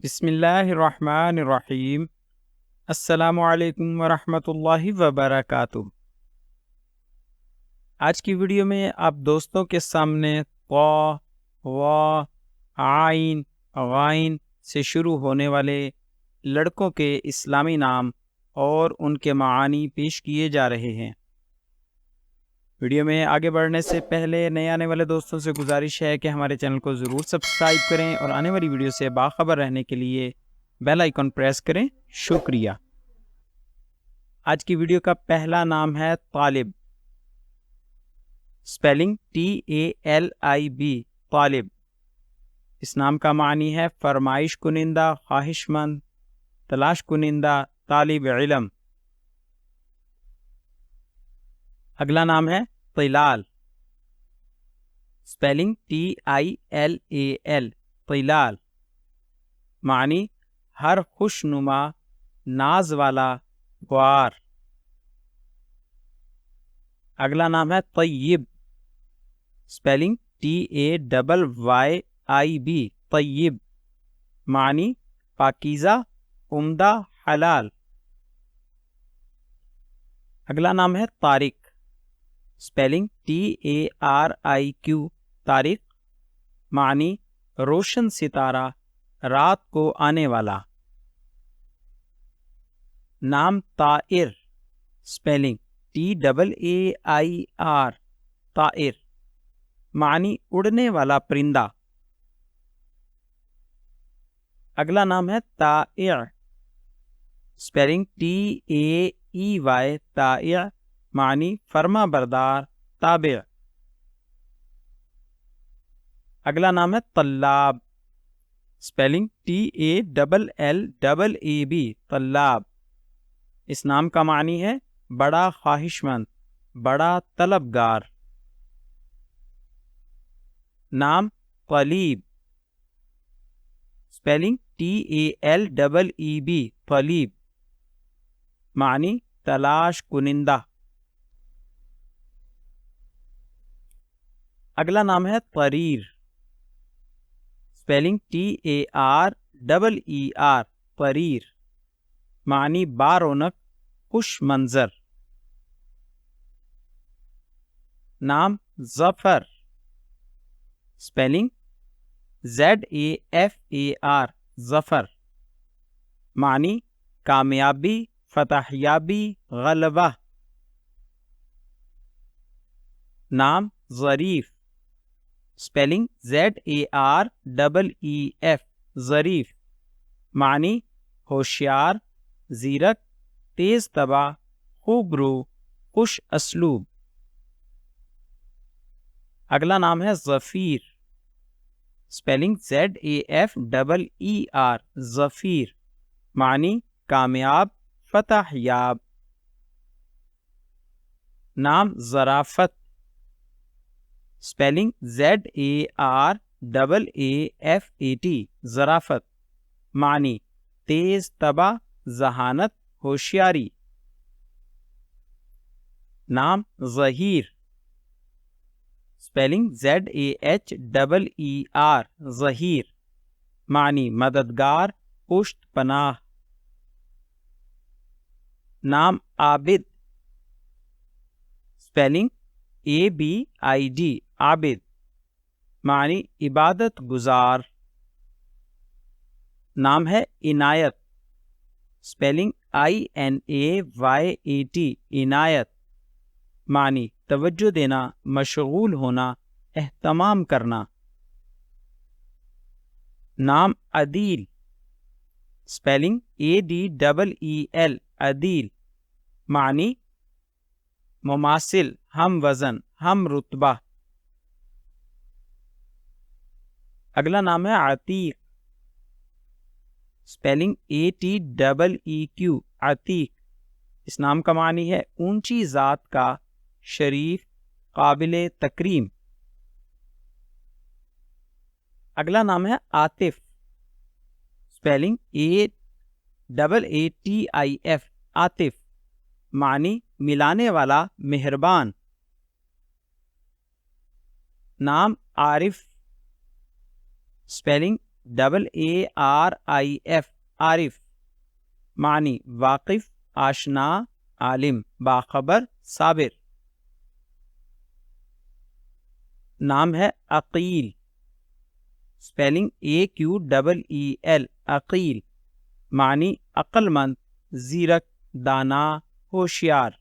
بسم اللہ الرحمن الرحیم۔ السلام علیکم ورحمۃ اللہ وبرکاتہ۔ آج کی ویڈیو میں آپ دوستوں کے سامنے طا، وا، عین، غائن سے شروع ہونے والے لڑکوں کے اسلامی نام اور ان کے معانی پیش کیے جا رہے ہیں۔ ویڈیو میں آگے بڑھنے سے پہلے نئے آنے والے دوستوں سے گزارش ہے کہ ہمارے چینل کو ضرور سبسکرائب کریں اور آنے والی ویڈیو سے باخبر رہنے کے لیے بیل آئیکن پریس کریں۔ شکریہ۔ آج کی ویڈیو کا پہلا نام ہے طالب، سپیلنگ TALIB، طالب۔ اس نام کا معنی ہے فرمائش کنندہ، خواہش مند، تلاش کنندہ، طالب علم۔ اگلا نام ہے طلال، سپیلنگ TILAL، طلال، معنی ہر خوش نما، ناز والا، گوار۔ اگلا نام ہے طیب، سپیلنگ TAYYIB، طیب، معنی پاکیزہ، عمدہ، حلال۔ اگلا نام ہے طارق، سپیلنگ TARIQ، طارق، معنی روشن ستارہ، رات کو آنے والا۔ نام طائر، سپیلنگ TAAIR، طائر، معنی اڑنے والا پرندہ۔ اگلا نام ہے طائع، سپیلنگ TAEY، طائع، معنی فرما بردار، تابع۔ اگلا نام ہے طلاب، سپیلنگ TALLAB، طلاب۔ اس نام کا معنی ہے بڑا خواہش مند، بڑا طلبگار۔ نام طلیب، سپیلنگ TALEEB، طلیب، معنی تلاش کنندہ۔ اگلا نام ہے طریر، سپیلنگ TAREER، طریر، معنی بارونق، خوش منظر۔ نام ظفر، سپیلنگ ZAFAR، ظفر، معنی کامیابی، فتح یابی، غلبہ۔ نام ظریف، سپیلنگ ZAREEF، ظریف، معنی ہوشیار، زیرک، تیز طبع، خوبرو، خوش اسلوب۔ اگلا نام ہے ظفیر، سپیلنگ ZAFEER، ظفیر، معنی کامیاب، فتح یاب۔ نام ظرافت، سپیلنگ ZARAAFAT، ظرافت، معنی تیز طبع، ذہانت، ہوشیاری۔ نام ظہیر، سپیلنگ ZAHEER، ظہیر، معنی مددگار، پشت پناہ۔ نام عابد، سپیلنگ ABID، عابد، معنی عبادت گزار۔ نام ہے عنایت، سپیلنگ INAYAT، عنایت، معنی توجہ دینا، مشغول ہونا، اہتمام کرنا۔ نام عدیل، سپیلنگ ADEEL، عدیل، معنی مماثل، ہم وزن، ہم رتبہ۔ اگلا نام ہے عتیق، سپیلنگ ATEEQ، عتیق، اس نام کا معنی ہے اونچی ذات کا، شریف، قابل تکریم۔ اگلا نام ہے عاطف، سپیلنگ AAATIF، عاطف، معنی ملانے والا، مہربان۔ نام عارف، سپیلنگ AARIF عارف، معنی واقف، آشنا، عالم، باخبر، صابر۔ نام ہے عقیل، اسپیلنگ AQEEL عقیل، معنی عقل مند، زیرک، دانا، ہوشیار۔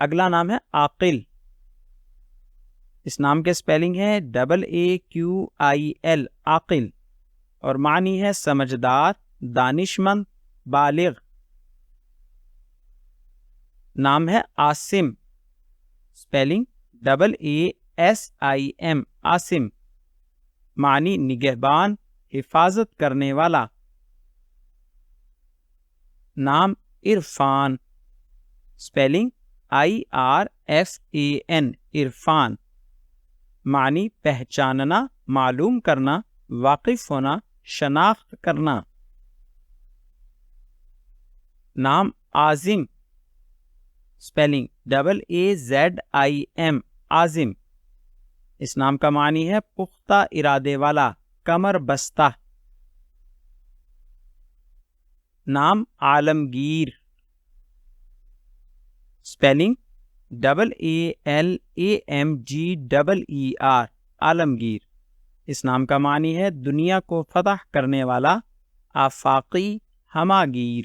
اگلا نام ہے عاقل، اس نام کے اسپیلنگ ہے AAQIL عاقل، اور معنی ہے سمجھدار، دانش مند، بالغ۔ نام ہے عاصم، اسپیلنگ AASIM عاصم، معنی نگہبان، حفاظت کرنے والا۔ نام عرفان، اسپیلنگ IRFAN عرفان، معنی پہچاننا، معلوم کرنا، واقف ہونا، شناخت کرنا۔ نام عازم، اسپیلنگ AAZIM عازم، اس نام کا معنی ہے پختہ ارادے والا، کمر بستہ۔ نام عالمگیر، اسپیلنگ AALAMGEER عالمگیر، اس نام کا معنی ہے دنیا کو فتح کرنے والا، آفاقی، ہماگیر۔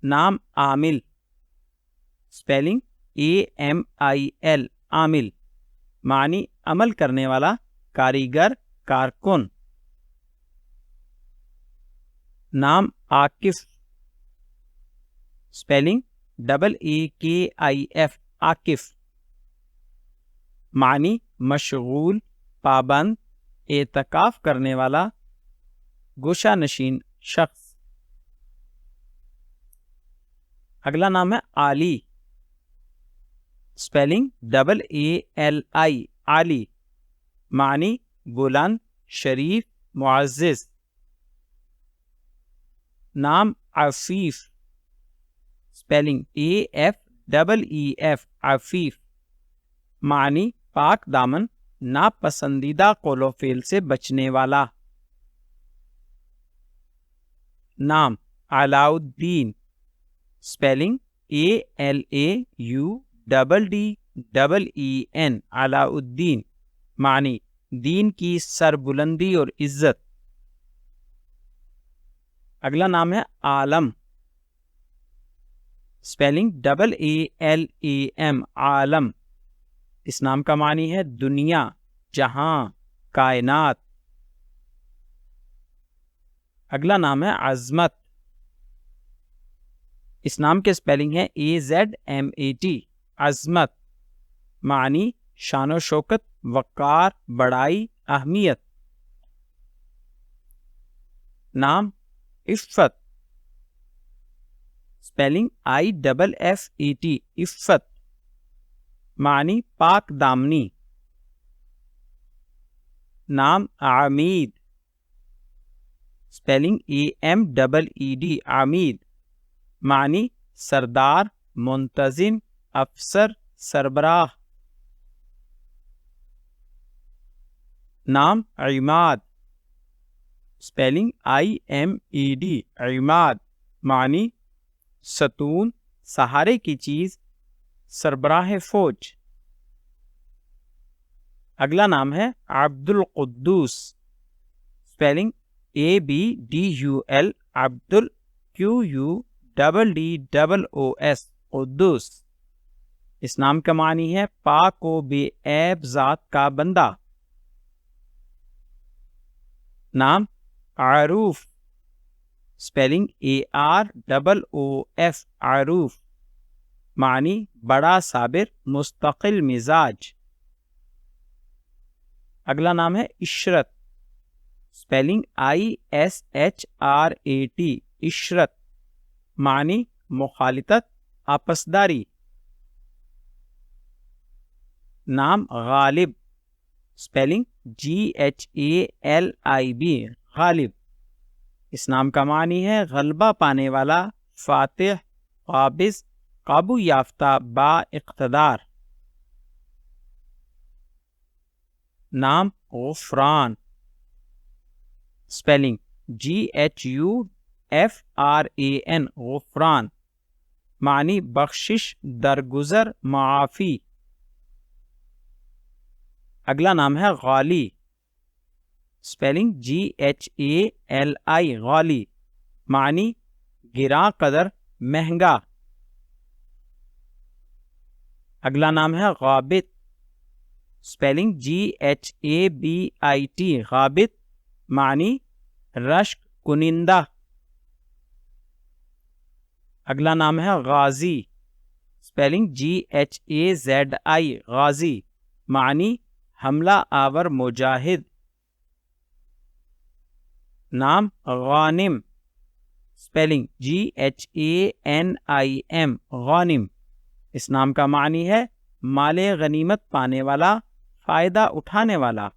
نام عامل، اسپیلنگ AMIL عامل، معنی عمل کرنے والا، کاریگر، کارکن۔ نام عاکف، اسپیلنگ AAKIF عاکف، معنی مشغول، پابند، اعتکاف کرنے والا، گوشہ نشین شخص۔ اگلا نام ہے عالی، اسپیلنگ AALI عالی، معنی بلند، شریف، معزز۔ نام عفیف، اسپیلنگ AFEEF عفیف، معنی پاک دامن، ناپسندیدہ قول و فعل سے بچنے والا۔ نام علاء الدین، اسپیلنگ ALAUDDEN علاء الدین، معنی دین کی سربلندی اور عزت۔ اگلا نام ہے عالم، اسپیلنگ AALAM عالم، اس نام کا معنی ہے دنیا، جہاں، کائنات۔ اگلا نام ہے عظمت، اس نام کے اسپیلنگ ہے AZMAT عظمت، معنی شان و شوکت، وقار، بڑائی، اہمیت۔ نام عفت، اسپیلنگ IFFET عفت، معنی پاک دامنی۔ نام عمید، اسپیلنگ AMEED عمید، معنی سردار، منتظم، افسر، سربراہ۔ نام عماد، اسپیلنگ IMED عماد، معنی ستون، سہارے کی چیز، سربراہ فوج۔ اگلا نام ہے عبد القدوس، اسپیلنگ ABDUL عبد QUDDOS قدوس، اس نام کا معنی ہے پاک و بے عیب ذات کا بندہ۔ نام عروف، اسپیلنگ AROOF عروف، معنی بڑا صابر، مستقل مزاج۔ اگلا نام ہے عشرت، اسپیلنگ ISHRAT عشرت، معنی مخالطت، آپسداری۔ نام غالب، اسپیلنگ GHALIB غالب، اس نام کا معنی ہے غلبہ پانے والا، فاتح، قابض، قابو یافتہ، با اقتدار۔ نام غفران، اسپیلنگ GHUFRAN، غفران، معنی بخشش، درگزر، معافی۔ اگلا نام ہے غالی، اسپیلنگ GHALI، غالی، معنی گراں قدر، مہنگا۔ اگلا نام ہے غابت، اسپیلنگ GHABIT، غابت، معنی رشک کنندہ۔ اگلا نام ہے غازی، اسپیلنگ GHAZI، غازی، معنی حملہ آور مجاہد۔ نام غانم، اسپیلنگ GHANIM، غانم، اس نام کا معنی ہے مال غنیمت پانے والا، فائدہ اٹھانے والا۔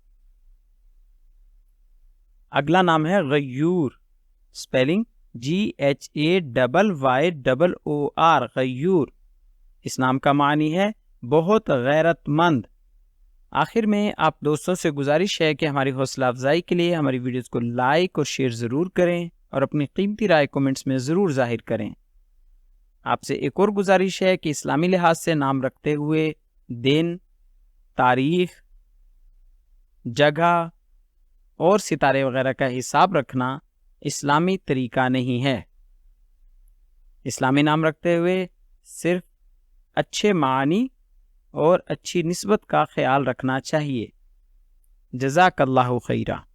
اگلا نام ہے غیور، اسپیلنگ GHAYYOR، غیور، اس نام کا معنی ہے بہت غیرت مند۔ آخر میں آپ دوستوں سے گزارش ہے کہ ہماری حوصلہ افزائی کے لیے ہماری ویڈیوز کو لائک اور شیئر ضرور کریں اور اپنی قیمتی رائے کومنٹس میں ضرور ظاہر کریں۔ آپ سے ایک اور گزارش ہے کہ اسلامی لحاظ سے نام رکھتے ہوئے دن، تاریخ، جگہ اور ستارے وغیرہ کا حساب رکھنا اسلامی طریقہ نہیں ہے۔ اسلامی نام رکھتے ہوئے صرف اچھے معنی اور اچھی نسبت کا خیال رکھنا چاہیے۔ جزاک اللہ خیرہ۔